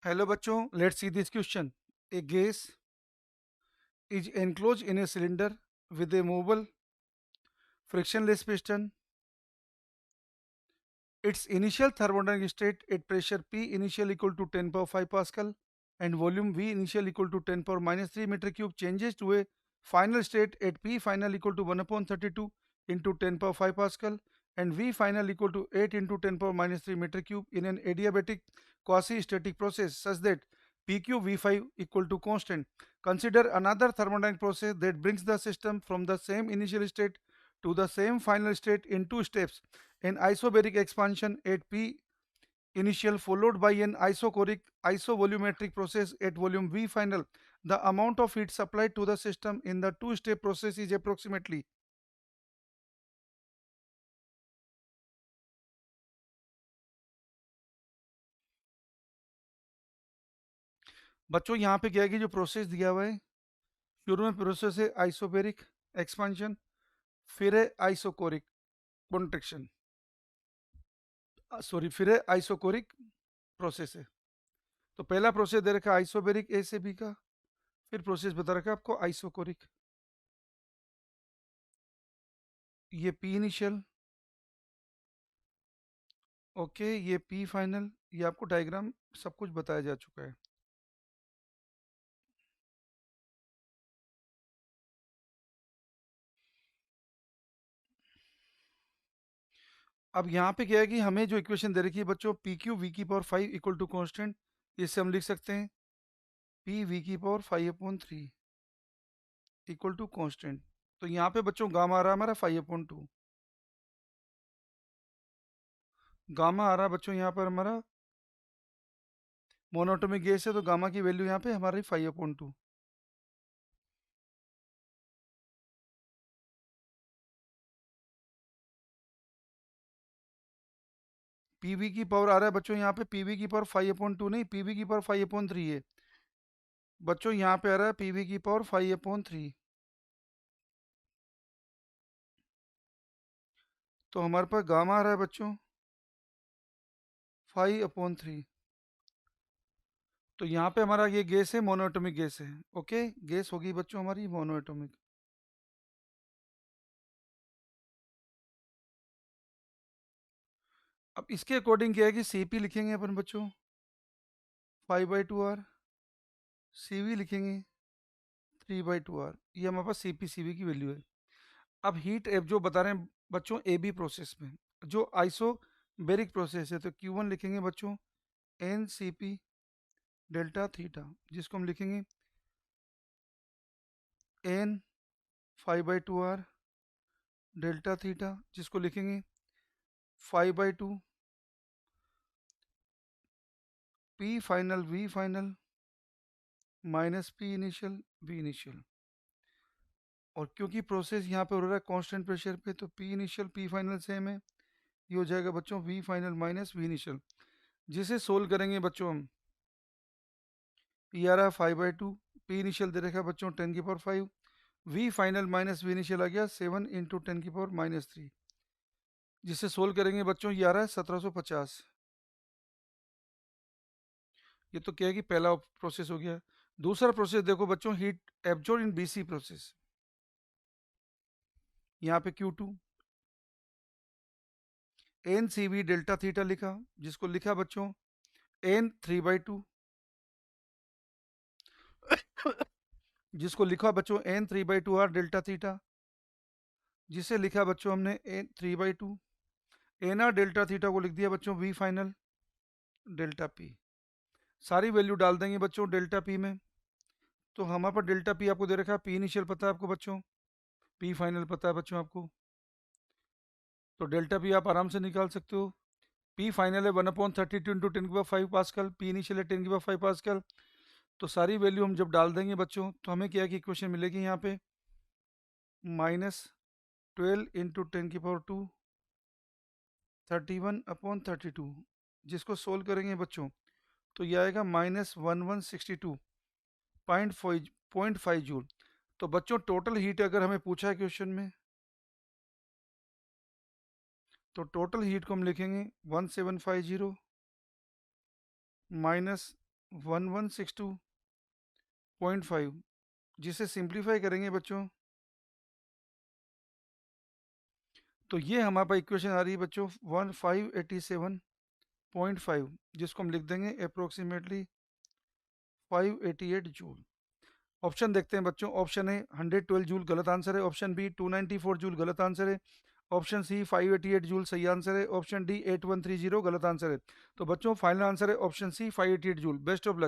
Hello बच्चों, let's see this question. A gas is enclosed in a cylinder with a movable frictionless piston. Its initial thermodynamic state at pressure P initial equal to 10 power 5 Pascal and volume V initial equal to 10 power minus 3 meter cube changes to a final state at P final equal to 1 upon 32 into 10 power 5 Pascal and V final equal to 8 into 10 power minus 3 meter cube in an adiabatic quasi-static process such that PQ V5 equal to constant. Consider another thermodynamic process that brings the system from the same initial state to the same final state in two steps. An isobaric expansion at P initial followed by an isochoric isovolumetric process at volume V final. The amount of heat supplied to the system in the two-step process is approximately. बच्चों यहाँ पे क्या है कि जो process दिया हुआ है, शुरू में प्रोसेस है आइसोबेरिक एक्सपांशन, फिर है आइसोकोरिक कॉन्ट्रेक्शन, सॉरी फिर है आइसोकोरिक प्रोसेस है। तो पहला प्रोसेस दे रखा है आइसोबेरिक ए से बी का, फिर प्रोसेस बता रखा है आपको आइसोकोरिक। ये पी इनिशियल, ओके, ये पी फाइनल, ये आपको डायग्राम सब कुछ बताया जा चुका है। अब यहाँ पे क्या है कि हमें जो इक्वेशन दे रखी है बच्चों, पी क्यू वी की पावर 5 इक्वल टू कॉन्स्टेंट, इससे हम लिख सकते हैं पी वी की पावर 5/3 इक्वल टू कॉन्स्टेंट। तो यहाँ पे बच्चों गामा आ रहा है हमारा 5/2, गामा आ रहा है बच्चों यहाँ पर हमारा मोनोटोमिक गैस है, तो गामा की वैल्यू यहाँ पे हमारी 5/2। पीवी की पावर आ रहा है बच्चों यहाँ पे, पीवी की पावर 5/2 नहीं, पीवी की पावर 5/3 है बच्चों, यहाँ पे आ रहा है पीवी की पावर 5/3। तो हमारे पास गामा आ रहा है बच्चों 5/3। तो यहाँ पे हमारा ये गैस है, मोनोएटॉमिक गैस है। ओके, गैस होगी बच्चों हमारी मोनोएटॉमिक। अब इसके अकॉर्डिंग क्या है कि सीपी लिखेंगे अपन बच्चों 5/2 आर, सीवी लिखेंगे 3/2 आर। ये हमारे पास सीपी सीवी की वैल्यू है। अब हीट एब जो बता रहे हैं बच्चों ए बी प्रोसेस में, जो आइसोबेरिक प्रोसेस है, तो Q1 लिखेंगे बच्चों N C P delta theta, जिसको हम लिखेंगे एन 5/2 आर डेल्टा थीटा, जिसको लिखेंगे 5/2 P final V final minus P initial V initial. और क्योंकि प्रोसेस यहाँ पे हो रहा है कांस्टेंट प्रेशर पे, तो P initial P final same है, ये हो जाएगा बच्चों V final minus V initial, जिसे सोल्व करेंगे बच्चों हम। पी आ रहा है 5/2, पी इनिशियल दे रखा है बच्चों 10⁵, V final minus V initial आ गया 7 × 10⁻³ जिसे सोल्व करेंगे बच्चों ये आ रहा है 1750। ये तो क्या है कि पहला प्रोसेस हो गया। दूसरा प्रोसेस देखो बच्चों, heat absorb in BC process, यहाँ पे Q2 N C V delta theta लिखा, जिसको लिखा बच्चों एन 3/2, जिसको लिखा बच्चों एन 3/2 आर डेल्टा थीटा, जिसे लिखा बच्चों हमने N 3/2 N R delta theta को लिख दिया बच्चों वी फाइनल डेल्टा पी। सारी वैल्यू डाल देंगे बच्चों डेल्टा पी में। तो हमारे पास डेल्टा पी आपको दे रखा है, पी इनिशियल पता है आपको बच्चों, पी फाइनल पता है बच्चों आपको, तो डेल्टा पी आप आराम से निकाल सकते हो। पी फाइनल है 1/32 इंटू 10⁵ पास्कल, पी इनिशियल है 10⁵ पास्कल। तो सारी वैल्यू हम जब डाल देंगे बच्चों, तो हमें क्या है कि इक्वेशन मिलेगी यहाँ पे -12 इंटू 10⁻², 31/32, जिसको सोल्व करेंगे बच्चों तो ये आएगा -1162.5 जूल। तो बच्चों टोटल हीट अगर हमें पूछा है क्वेश्चन में, तो टोटल हीट को हम लिखेंगे 1750 माइनस 1162.5, जिसे सिंप्लीफाई करेंगे बच्चों तो ये हमारे पास इक्वेशन आ रही है बच्चों 1587.5, जिसको हम लिख देंगे अप्रोक्सीमेटली 588 जूल। ऑप्शन देखते हैं बच्चों। ऑप्शन ए 112 जूल गलत आंसर है। ऑप्शन बी 294 जूल गलत आंसर है। ऑप्शन सी 588 जूल सही आंसर है। ऑप्शन डी 8130 गलत आंसर है। तो बच्चों फाइनल आंसर है option C 588 joule. Best of luck.